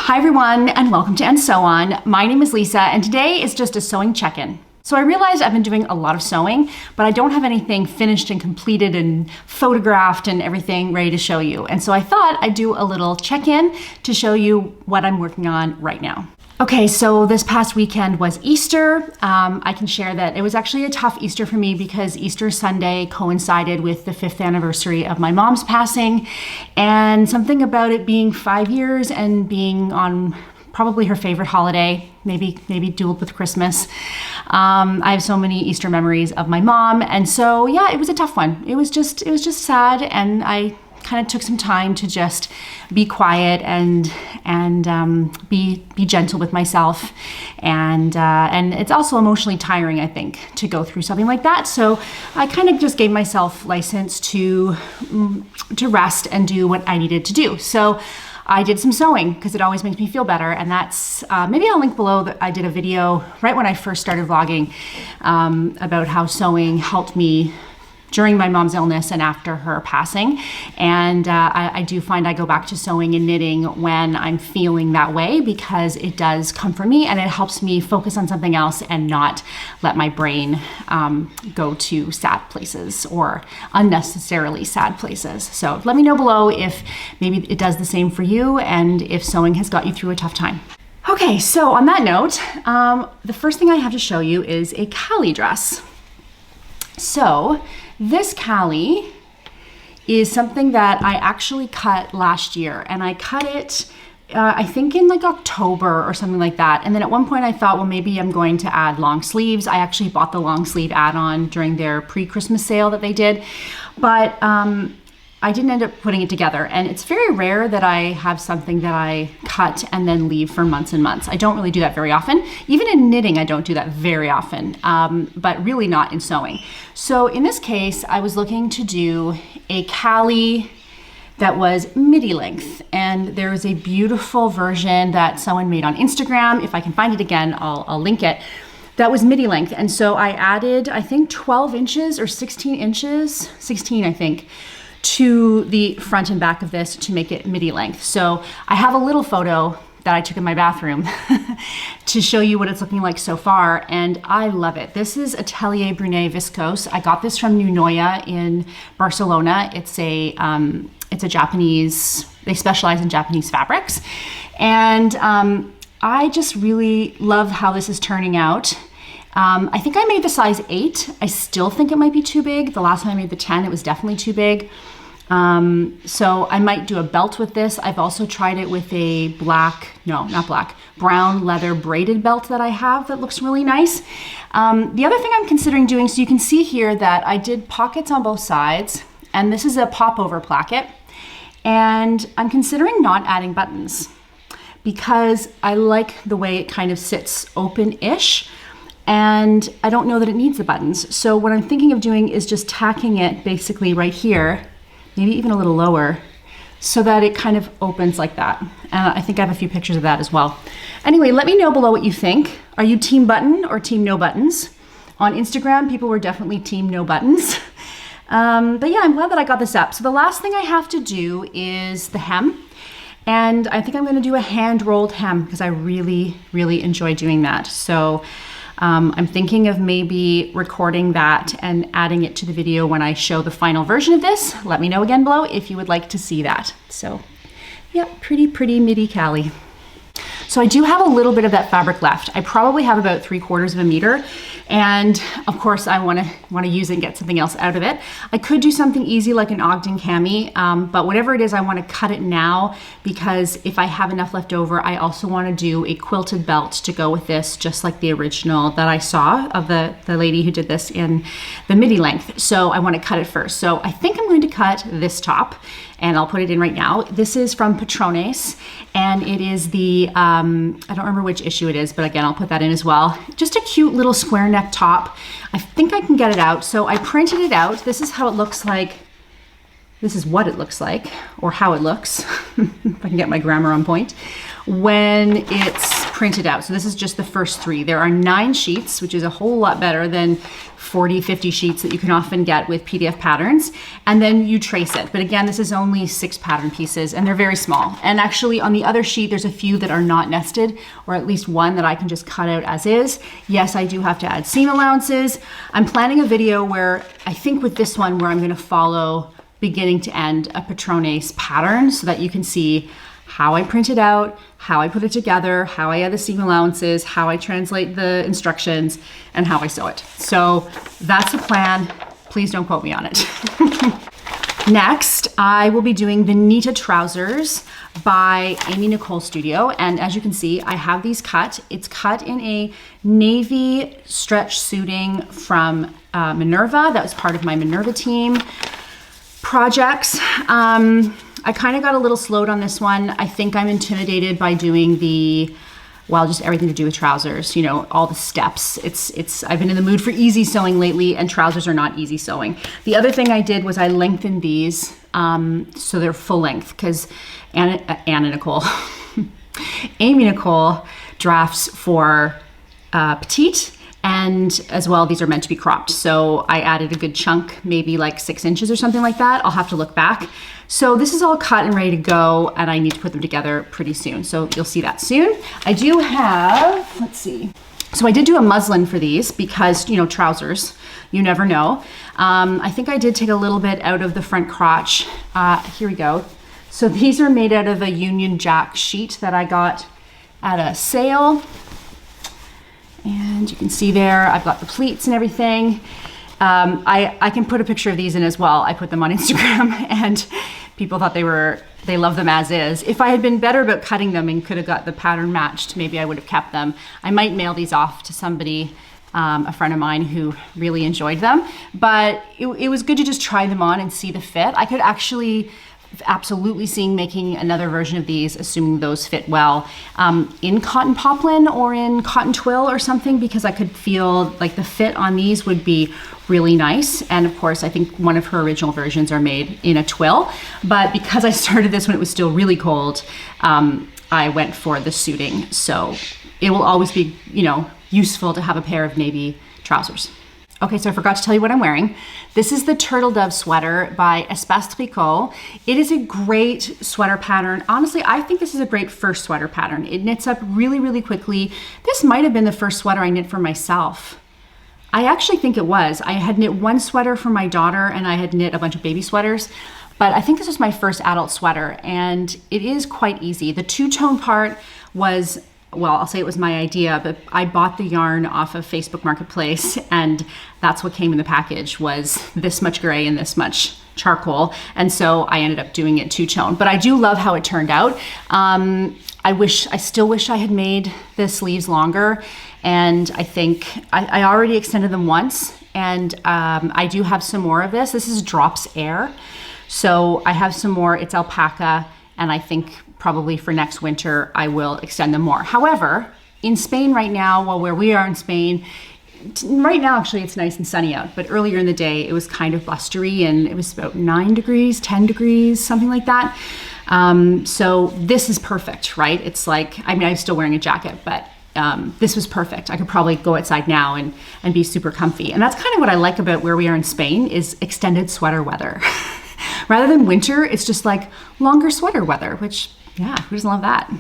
Hi everyone, and welcome to And So On. My name is Lisa, and today is just a sewing check-in. So I realized I've been doing a lot of sewing, but I don't have anything finished and completed and photographed and everything ready to show you. And so I thought I'd do a little check-in to show you what I'm working on right now. Okay, so this past weekend was Easter. I can share that it was actually a tough Easter for me because Easter Sunday coincided with the 5th anniversary of my mom's passing, and something about it being 5 years and being on probably her favorite holiday, maybe dueled with Christmas. I have so many Easter memories of my mom, and so yeah, it was a tough one. It was just sad, and I kind of took some time to just be quiet and be gentle with myself, and it's also emotionally tiring, I think, to go through something like that. So I kind of just gave myself license to rest and do what I needed to do. So I did some sewing because it always makes me feel better, and that's maybe I'll link below that I did a video right when I first started vlogging about how sewing helped me during my mom's illness and after her passing. And I do find I go back to sewing and knitting when I'm feeling that way because it does comfort me and it helps me focus on something else and not let my brain go to sad places or unnecessarily sad places. So let me know below if maybe it does the same for you and if sewing has got you through a tough time. Okay, so on that note, the first thing I have to show you is a Cali dress. So this Cali is something that I actually cut last year, and I cut it I think in like October or something like that. And then at one point I thought, well, maybe I'm going to add long sleeves. I actually bought the long sleeve add-on during their pre-Christmas sale that they did, but I didn't end up putting it together. And it's very rare that I have something that I cut and then leave for months and months. I don't really do that very often. Even in knitting, I don't do that very often, but really not in sewing. So in this case, I was looking to do a Cali that was midi length. And there is a beautiful version that someone made on Instagram. If I can find it again, I'll link it. That was midi length. And so I added, I think 12 inches or 16 inches, 16, I think, to the front and back of this to make it midi length. So I have a little photo that I took in my bathroom to show you what it's looking like so far, and I love it. This is Atelier Brunet Viscose. I got this from Nunoya in Barcelona. It's a Japanese, they specialize in Japanese fabrics, and I just really love how this is turning out. I think I made the size 8. I still think it might be too big. The last time I made the 10, it was definitely too big. So I might do a belt with this. I've also tried it with a brown leather braided belt that I have that looks really nice. The other thing I'm considering doing, so you can see here that I did pockets on both sides, and this is a popover placket. And I'm considering not adding buttons because I like the way it kind of sits open-ish, and I don't know that it needs the buttons. So what I'm thinking of doing is just tacking it basically right here, maybe even a little lower, so that it kind of opens like that. And I think I have a few pictures of that as well. Anyway, let me know below what you think. Are you team button or team no buttons? On Instagram, people were definitely team no buttons. But yeah, I'm glad that I got this up. So the last thing I have to do is the hem. And I think I'm gonna do a hand-rolled hem because I really, really enjoy doing that. So I'm thinking of maybe recording that and adding it to the video when I show the final version of this. Let me know again below if you would like to see that. So yeah, pretty midi Cali. So I do have a little bit of that fabric left. I probably have about 3/4 of a meter. And of course I wanna use it and get something else out of it. I could do something easy like an Ogden cami, but whatever it is, I wanna cut it now because if I have enough left over, I also wanna do a quilted belt to go with this, just like the original that I saw of the lady who did this in the midi length. So I wanna cut it first. So I think I'm going to cut this top, and I'll put it in right now. This is from Patrones, and it is the, I don't remember which issue it is, but again, I'll put that in as well. Just a cute little square neck top. I think I can get it out. So I printed it out. This is how it looks like. This is what it looks like, or how it looks, if I can get my grammar on point, when it's printed out. So this is just the first 3. There are 9 sheets, which is a whole lot better than 40, 50 sheets that you can often get with PDF patterns. And then you trace it. But again, this is only 6 pattern pieces and they're very small. And actually on the other sheet, there's a few that are not nested, or at least one that I can just cut out as is. Yes, I do have to add seam allowances. I'm planning a video where I think with this one where I'm gonna follow beginning to end a Patrones pattern so that you can see how I print it out, how I put it together, how I add the seam allowances, how I translate the instructions, and how I sew it. So that's the plan. Please don't quote me on it. Next, I will be doing the Nita trousers by Nicole Studio. And as you can see, I have these cut. It's cut in a navy stretch suiting from Minerva. That was part of my Minerva team projects. I kind of got a little slowed on this one. I think I'm intimidated by doing just everything to do with trousers, you know, all the steps. I've been in the mood for easy sewing lately, and trousers are not easy sewing. The other thing I did was I lengthened these so they're full length, because Nicole, Amy Nicole drafts for petite. And as well, these are meant to be cropped. So I added a good chunk, maybe like 6 inches or something like that. I'll have to look back. So this is all cut and ready to go, and I need to put them together pretty soon. So you'll see that soon. I do have, let's see. So I did do a muslin for these because, you know, trousers, you never know. I think I did take a little bit out of the front crotch. Here we go. So these are made out of a Union Jack sheet that I got at a sale. And you can see there, I've got the pleats and everything. I can put a picture of these in as well. I put them on Instagram and people thought they love them as is. If I had been better about cutting them and could have got the pattern matched, maybe I would have kept them. I might mail these off to somebody, a friend of mine who really enjoyed them, but it was good to just try them on and see the fit. I could actually absolutely seeing making another version of these, assuming those fit well, in cotton poplin or in cotton twill or something, because I could feel like the fit on these would be really nice. And of course, I think one of her original versions are made in a twill, but because I started this when it was still really cold, I went for the suiting. So it will always be, you know, useful to have a pair of navy trousers. Okay, so I forgot to tell you what I'm wearing. This is the Turtle Dove sweater by Espace Tricot. It is a great sweater pattern. Honestly, I think this is a great first sweater pattern. It knits up really, really quickly. This might have been the first sweater I knit for myself. I actually think it was. I had knit one sweater for my daughter and I had knit a bunch of baby sweaters, but I think this was my first adult sweater and it is quite easy. The two-tone part was, well, I'll say it was my idea, but I bought the yarn off of Facebook Marketplace and that's what came in the package, was this much gray and this much charcoal. And so I ended up doing it two-tone, but I do love how it turned out. I still wish I had made the sleeves longer, and I think I already extended them once, and I do have some more of this. This is Drops Air. So I have some more, it's alpaca, and I think probably for next winter, I will extend them more. However, in Spain right now, well, where we are in Spain, right now actually it's nice and sunny out, but earlier in the day it was kind of blustery and it was about 9 degrees, 10 degrees, something like that. So this is perfect, right? It's like, I mean, I'm still wearing a jacket, but this was perfect. I could probably go outside now and be super comfy. And that's kind of what I like about where we are in Spain, is extended sweater weather. Rather than winter, it's just like longer sweater weather, which, yeah, who doesn't love that?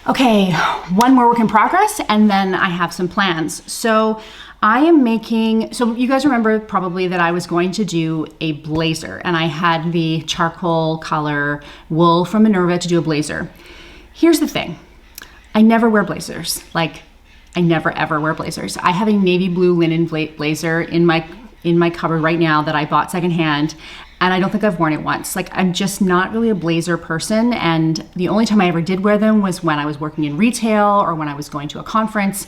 Okay, one more work in progress, and then I have some plans. So I am making, so you guys remember probably that I was going to do a blazer, and I had the charcoal color wool from Minerva to do a blazer. Here's the thing. I never wear blazers. Like, I never ever wear blazers. I have a navy blue linen blazer in my cupboard right now that I bought secondhand, and I don't think I've worn it once. Like, I'm just not really a blazer person, and the only time I ever did wear them was when I was working in retail or when I was going to a conference.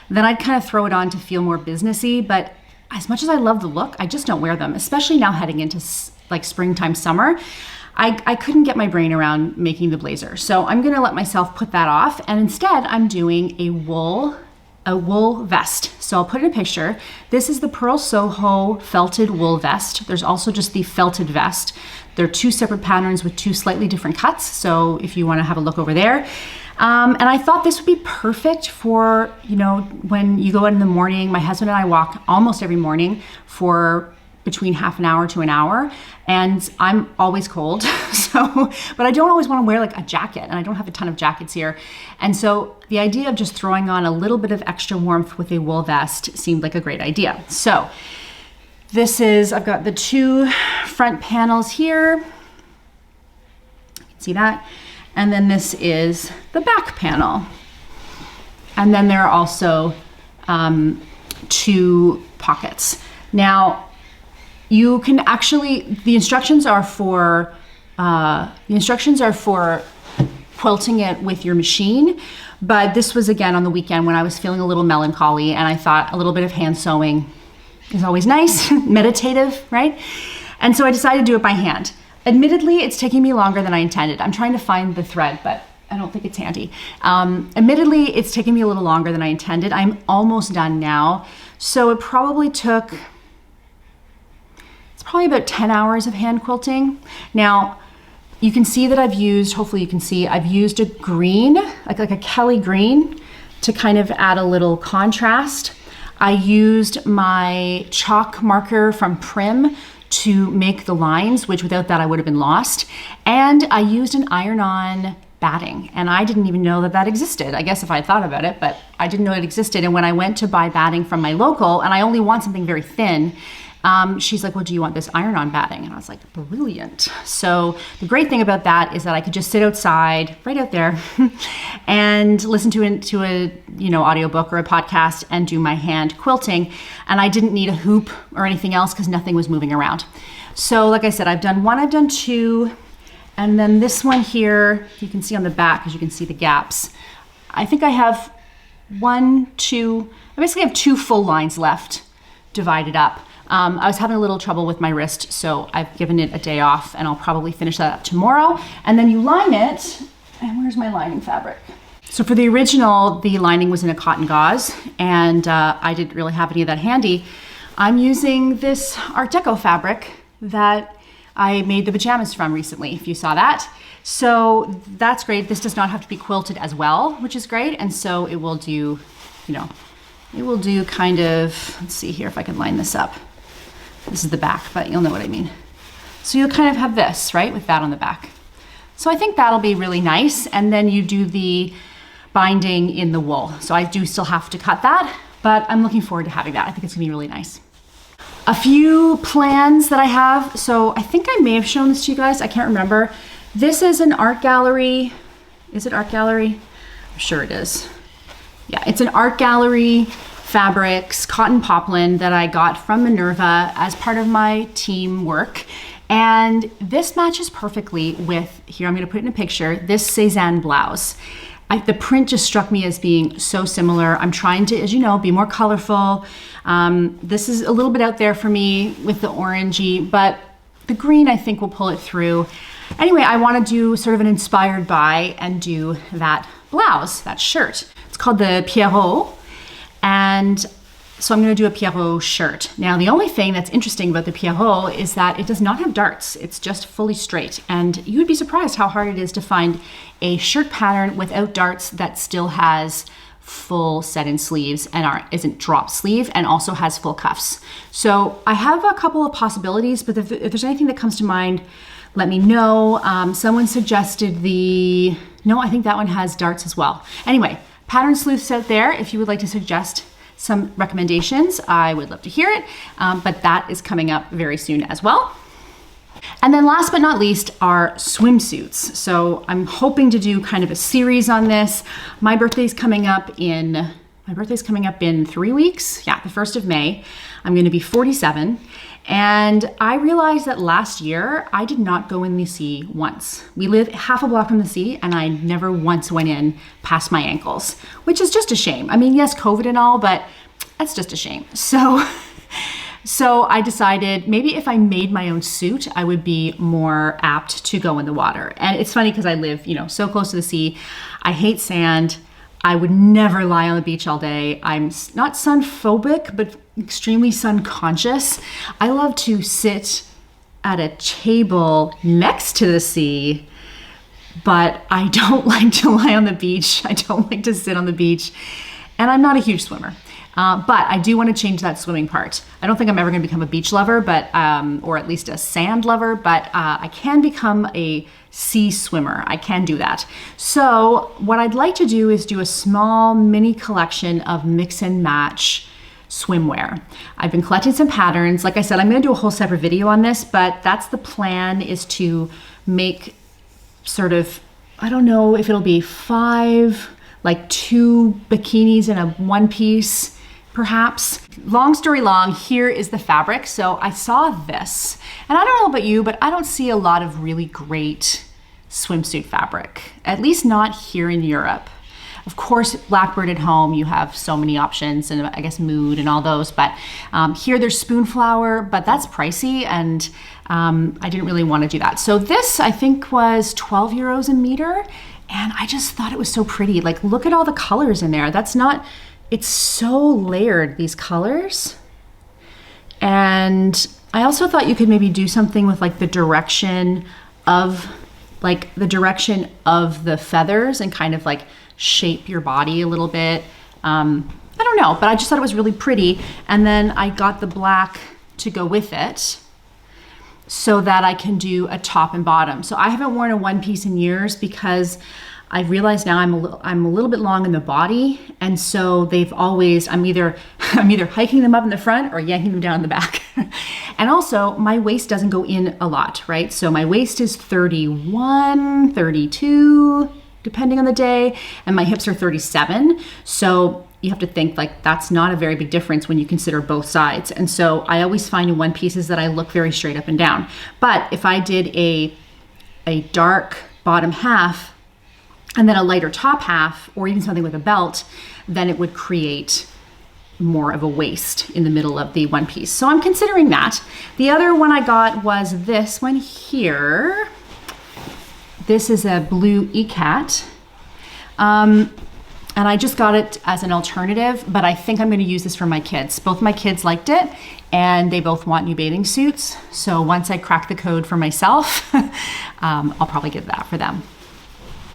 Then I'd kind of throw it on to feel more businessy, but as much as I love the look, I just don't wear them, especially now heading into like springtime, summer. I couldn't get my brain around making the blazer. So I'm gonna let myself put that off, and instead I'm doing a wool vest. So I'll put in a picture. This is the Purl Soho felted wool vest. There's also just the felted vest. They're two separate patterns with two slightly different cuts. So if you wanna have a look over there. And I thought this would be perfect for, you know, when you go out in the morning. My husband and I walk almost every morning for between half an hour to an hour, and I'm always cold. So, but I don't always want to wear like a jacket, and I don't have a ton of jackets here. And so the idea of just throwing on a little bit of extra warmth with a wool vest seemed like a great idea. So this is, I've got the 2 front panels here. You can see that. And then this is the back panel. And then there are also 2 pockets. Now, you can actually, the instructions are for quilting it with your machine, but this was again on the weekend when I was feeling a little melancholy, and I thought a little bit of hand sewing is always nice, meditative, right? And so I decided to do it by hand. Admittedly, it's taking me longer than I intended. I'm trying to find the thread, but I don't think it's handy. Admittedly, it's taking me a little longer than I intended. I'm almost done now. So it probably took, it's probably about 10 hours of hand quilting. Now, you can see that I've used, hopefully you can see, I've used a green, like a Cali green, to kind of add a little contrast. I used my chalk marker from Prim to make the lines, which without that I would have been lost. And I used an iron-on batting, and I didn't even know that that existed. I guess if I had thought about it, but I didn't know it existed. And when I went to buy batting from my local, and I only want something very thin, she's like, well, do you want this iron-on batting? And I was like, brilliant. So the great thing about that is that I could just sit outside, right out there, and listen to a you know, audiobook or a podcast and do my hand quilting. And I didn't need a hoop or anything else because nothing was moving around. So like I said, I've done 1, I've done 2, and then this one here, you can see on the back, because you can see the gaps. I think I have 1, 2, I basically have 2 full lines left divided up. I was having a little trouble with my wrist, so I've given it a day off, and I'll probably finish that up tomorrow. And then you line it, and where's my lining fabric? So for the original, the lining was in a cotton gauze, and I didn't really have any of that handy. I'm using this Art Deco fabric that I made the pajamas from recently, if you saw that. So that's great. This does not have to be quilted as well, which is great. And so it will do, you know, it will do kind of, let's see here if I can line this up. This is the back, but you'll know what I mean. So you'll kind of have this, right, with that on the back. So I think that'll be really nice. And then you do the binding in the wool. So I do still have to cut that, but I'm looking forward to having that. I think it's gonna be really nice. A few plans that I have. So I think I may have shown this to you guys. I can't remember. This is an art gallery. Is it art gallery? I'm sure it is. Yeah, it's an art gallery fabrics, cotton poplin that I got from Minerva as part of my team work. And this matches perfectly with, here I'm gonna put in a picture, this Cézanne blouse. The print just struck me as being so similar. I'm trying to, as you know, be more colorful. This is a little bit out there for me with the orangey, but the green I think will pull it through. Anyway, I wanna do sort of an inspired by and do that blouse, that shirt. It's called the Pierrot. And so I'm gonna do a Pierrot shirt. Now, the only thing that's interesting about the Pierrot is that it does not have darts. It's just fully straight. And you would be surprised how hard it is to find a shirt pattern without darts that still has full set-in sleeves and isn't drop sleeve and also has full cuffs. So I have a couple of possibilities, but if there's anything that comes to mind, let me know. Someone suggested no, I think that one has darts as well. Anyway, pattern sleuths out there, if you would like to suggest some recommendations, I would love to hear it, but that is coming up very soon as well. And then last but not least are swimsuits. So I'm hoping to do kind of a series on this. My birthday's coming up in 3 weeks. Yeah, the 1st of May. I'm gonna be 47. And I realized that last year, I did not go in the sea once. We live half a block from the sea, and I never once went in past my ankles, which is just a shame. I mean, yes, COVID and all, but that's just a shame. So I decided maybe if I made my own suit, I would be more apt to go in the water. And it's funny because I live, so close to the sea. I hate sand. I would never lie on the beach all day. I'm not sun phobic, but extremely sun conscious. I love to sit at a table next to the sea, but I don't like to lie on the beach. I don't like to sit on the beach, and I'm not a huge swimmer. But I do want to change that swimming part. I don't think I'm ever going to become a beach lover, but or at least a sand lover, but I can become a sea swimmer. I can do that. So what I'd like to do is do a small mini collection of mix and match swimwear. I've been collecting some patterns. Like I said, I'm going to do a whole separate video on this, but that's the plan, is to make sort of, I don't know if it'll be 5, like 2 bikinis and a 1 piece, perhaps. Long story long, here is the fabric. So I saw this, and I don't know about you, but I don't see a lot of really great swimsuit fabric, at least not here in Europe. Of course, Blackbird at home, you have so many options, and I guess Mood and all those, but here there's Spoonflower, but that's pricey, and I didn't really want to do that. So this, I think, was 12 euros a meter, and I just thought it was so pretty. Like, look at all the colors in there. That's not, it's so layered, these colors. And I also thought you could maybe do something with like the direction of the feathers and kind of like shape your body a little bit. I don't know, but I just thought it was really pretty. And then I got the black to go with it so that I can do a top and bottom. So I haven't worn a 1 piece in years because I realize now I'm a little bit long in the body, and so they've always, I'm either hiking them up in the front or yanking them down in the back. And also my waist doesn't go in a lot, right? So my waist is 31, 32, depending on the day, and my hips are 37. So you have to think like that's not a very big difference when you consider both sides. And so I always find in 1 pieces that I look very straight up and down. But if I did a dark bottom half and then a lighter top half, or even something with a belt, then it would create more of a waist in the middle of the 1 piece. So I'm considering that. The other one I got was this one here. This is a blue ECAT. And I just got it as an alternative, but I think I'm gonna use this for my kids. Both my kids liked it, and they both want new bathing suits. So once I crack the code for myself, I'll probably get that for them.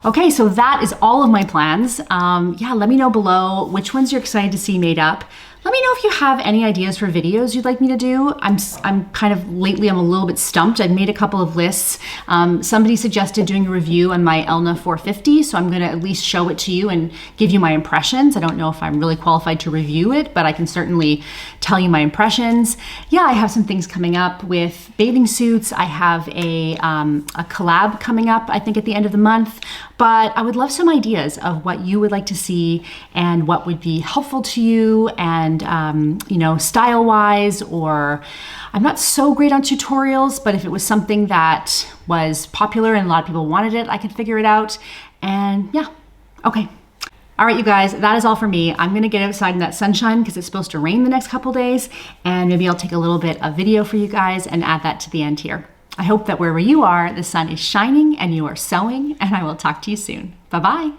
Okay, so that is all of my plans. Yeah, let me know below which ones you're excited to see made up. Let me know if you have any ideas for videos you'd like me to do. I'm kind of, lately I'm a little bit stumped. I've made a couple of lists. Somebody suggested doing a review on my Elna 450, so I'm gonna at least show it to you and give you my impressions. I don't know if I'm really qualified to review it, but I can certainly tell you my impressions. Yeah, I have some things coming up with bathing suits. I have a collab coming up, I think at the end of the month, but I would love some ideas of what you would like to see and what would be helpful to you, and you know, style-wise, or I'm not so great on tutorials, but if it was something that was popular and a lot of people wanted it, I could figure it out. And yeah, okay. All right, you guys, that is all for me. I'm gonna get outside in that sunshine because it's supposed to rain the next couple days, and maybe I'll take a little bit of video for you guys and add that to the end here. I hope that wherever you are, the sun is shining and you are sewing, and I will talk to you soon. Bye-bye.